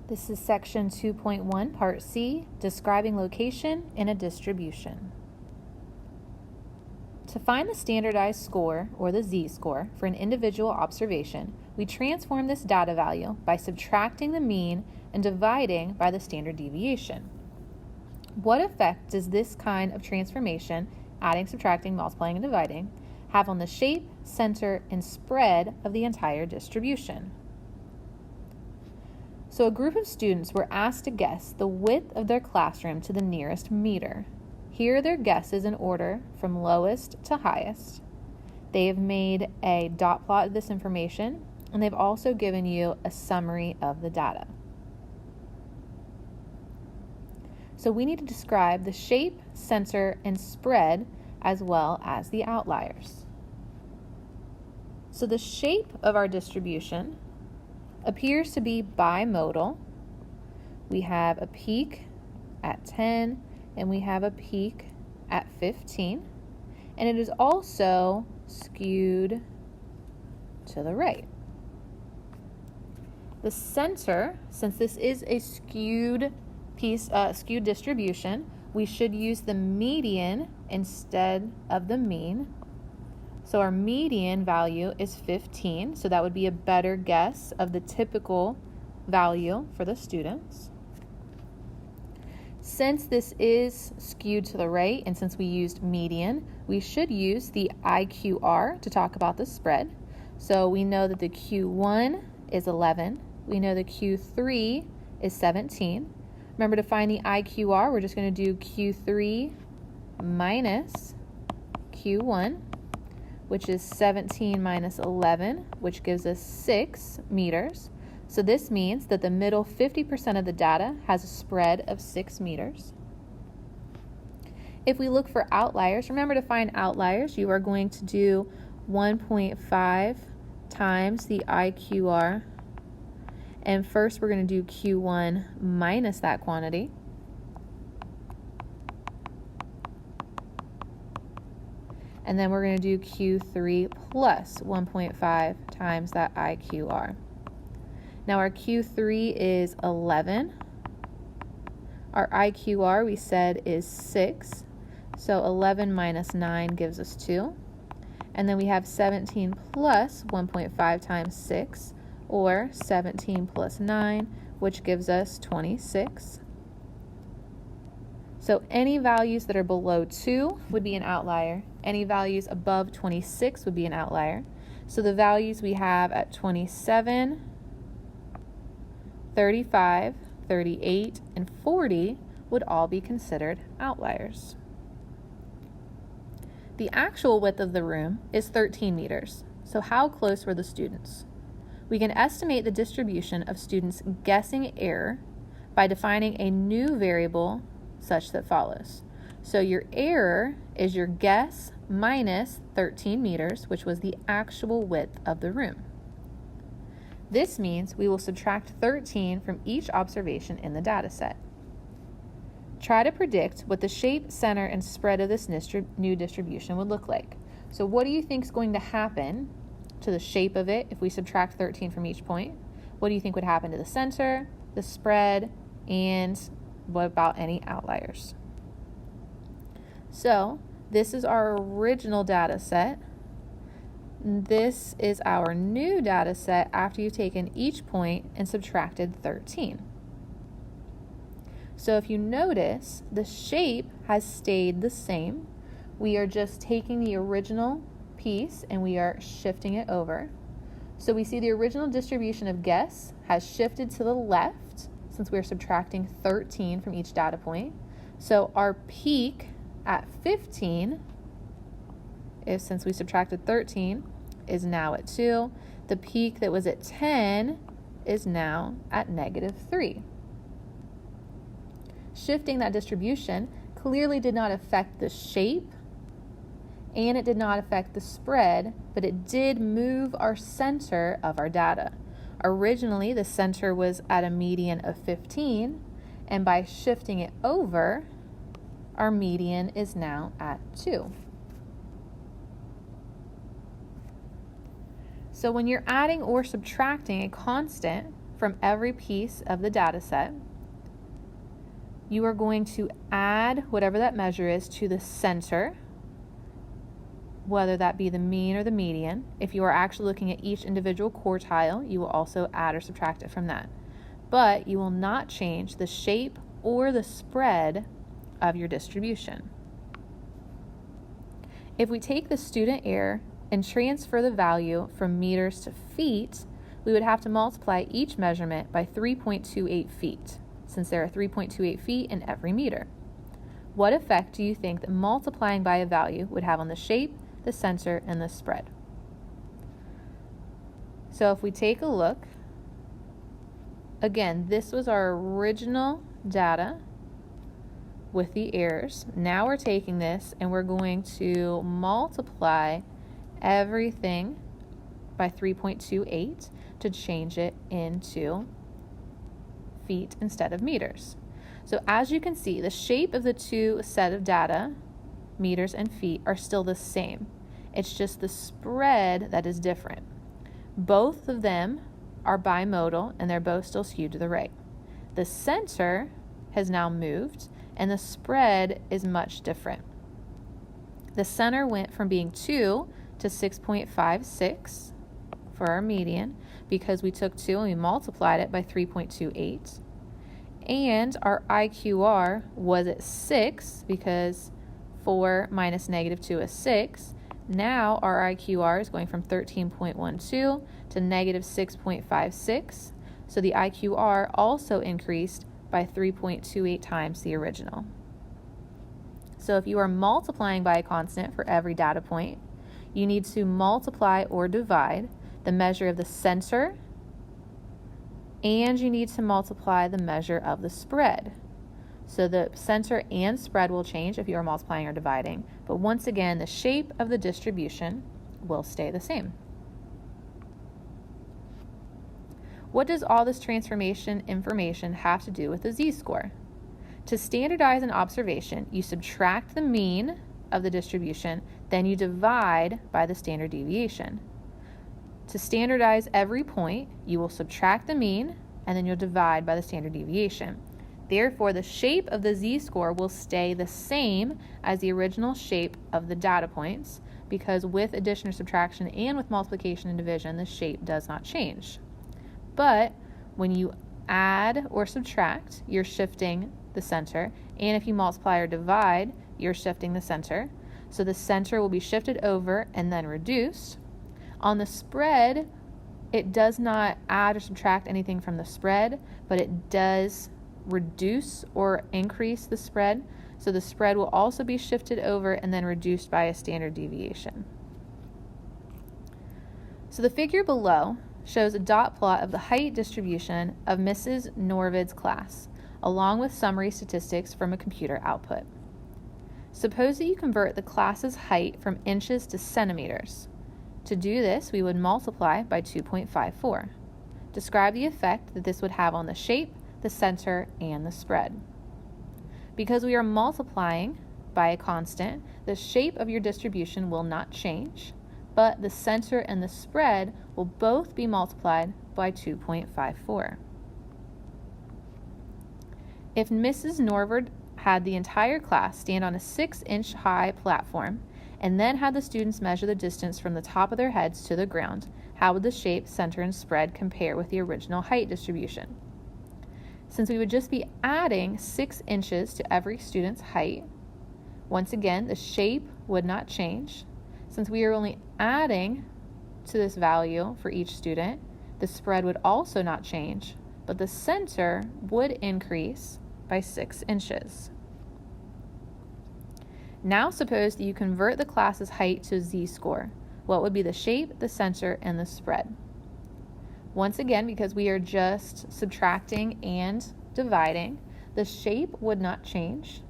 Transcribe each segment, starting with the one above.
This is section 2.1, part C, describing location in a distribution. To find the standardized score, or the z-score, for an individual observation, we transform this data value by subtracting the mean and dividing by the standard deviation. What effect does this kind of transformation, adding, subtracting, multiplying, and dividing, have on the shape, center, and spread of the entire distribution? So a group of students were asked to guess the width of their classroom to the nearest meter. Here are their guesses in order from lowest to highest. They have made a dot plot of this information, and they've also given you a summary of the data. So we need to describe the shape, center, and spread, as well as the outliers. So the shape of our distribution appears to be bimodal. We have a peak at 10 and we have a peak at 15, and it is also skewed to the right. The center, since this is a skewed distribution, we should use the median instead of the mean. So our median value is 15, so that would be a better guess of the typical value for the students. Since this is skewed to the right, and since we used median, we should use the IQR to talk about the spread. So we know that the Q1 is 11. We know the Q3 is 17. Remember, to find the IQR, we're just going to do Q3 minus Q1, which is 17 minus 11, which gives us 6 meters. So this means that the middle 50% of the data has a spread of 6 meters. If we look for outliers, remember, to find outliers, you are going to do 1.5 times the IQR. And first we're going to do Q1 minus that quantity. And then we're going to do Q3 plus 1.5 times that IQR. Now our Q3 is 11. Our IQR, we said, is 6. So 11 minus 9 gives us 2. And then we have 17 plus 1.5 times 6, or 17 plus 9, which gives us 26. So any values that are below 2 would be an outlier. Any values above 26 would be an outlier. So the values we have at 27, 35, 38, and 40 would all be considered outliers. The actual width of the room is 13 meters. So how close were the students? We can estimate the distribution of students' guessing error by defining a new variable such that follows. So your error is your guess minus 13 meters, which was the actual width of the room. This means we will subtract 13 from each observation in the data set. Try to predict what the shape, center, and spread of this new distribution would look like. So what do you think is going to happen to the shape of it if we subtract 13 from each point? What do you think would happen to the center, the spread, and what about any outliers? So this is our original data set. This is our new data set after you've taken each point and subtracted 13. So if you notice, the shape has stayed the same. We are just taking the original piece and we are shifting it over. So we see the original distribution of guess has shifted to the left since we're subtracting 13 from each data point. So our peak at 15, since we subtracted 13, is now at 2. The peak that was at 10 is now at -3. Shifting that distribution clearly did not affect the shape, and it did not affect the spread, but it did move our center of our data. Originally, the center was at a median of 15, and by shifting it over, our median is now at 2. So when you're adding or subtracting a constant, from every piece of the data set, you are going to add whatever that measure is to the center, whether that be the mean or the median. If you are actually looking at each individual quartile, you will also add or subtract it from that. But you will not change the shape or the spread of your distribution. If we take the student error and transfer the value from meters to feet, we would have to multiply each measurement by 3.28 feet, since there are 3.28 feet in every meter. What effect do you think that multiplying by a value would have on the shape, the center, and the spread? So if we take a look, again, this was our original data with the errors. Now we're taking this and we're going to multiply everything by 3.28 to change it into feet instead of meters. So as you can see, the shape of the two set of data, meters and feet, are still the same. It's just the spread that is different. Both of them are bimodal and they're both still skewed to the right. The center has now moved and the spread is much different. The center went from being 2 to 6.56 for our median because we took 2 and we multiplied it by 3.28. And our IQR was at 6 because 4 minus negative 2 is 6. Now our IQR is going from 13.12 to negative 6.56. So the IQR also increased by 3.28 times the original. So if you are multiplying by a constant for every data point, you need to multiply or divide the measure of the center, and you need to multiply the measure of the spread. So the center and spread will change if you are multiplying or dividing, but once again, the shape of the distribution will stay the same. What does all this transformation information have to do with the z-score? To standardize an observation, you subtract the mean of the distribution, then you divide by the standard deviation. To standardize every point, you will subtract the mean, and then you'll divide by the standard deviation. Therefore, the shape of the z-score will stay the same as the original shape of the data points, because with addition or subtraction and with multiplication and division, the shape does not change. But when you add or subtract, you're shifting the center, and if you multiply or divide, you're shifting the center. So the center will be shifted over and then reduced. On the spread, it does not add or subtract anything from the spread, but it does reduce or increase the spread. So the spread will also be shifted over and then reduced by a standard deviation. So the figure below shows a dot plot of the height distribution of Mrs. Norvid's class, along with summary statistics from a computer output. Suppose that you convert the class's height from inches to centimeters. To do this, we would multiply by 2.54. Describe the effect that this would have on the shape, the center, and the spread. Because we are multiplying by a constant, the shape of your distribution will not change, but the center and the spread will both be multiplied by 2.54. If Mrs. Norvid had the entire class stand on a 6-inch high platform and then had the students measure the distance from the top of their heads to the ground, how would the shape, center, and spread compare with the original height distribution? Since we would just be adding 6 inches to every student's height, once again, the shape would not change. Since we are only adding to this value for each student, the spread would also not change, but the center would increase by 6 inches. Now suppose that you convert the class's height to z-score. What would be the shape, the center, and the spread? Once again, because we are just subtracting and dividing, the shape would not change.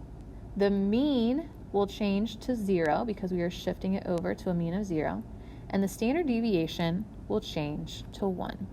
The mean will change to 0 because we are shifting it over to a mean of 0, and the standard deviation will change to 1.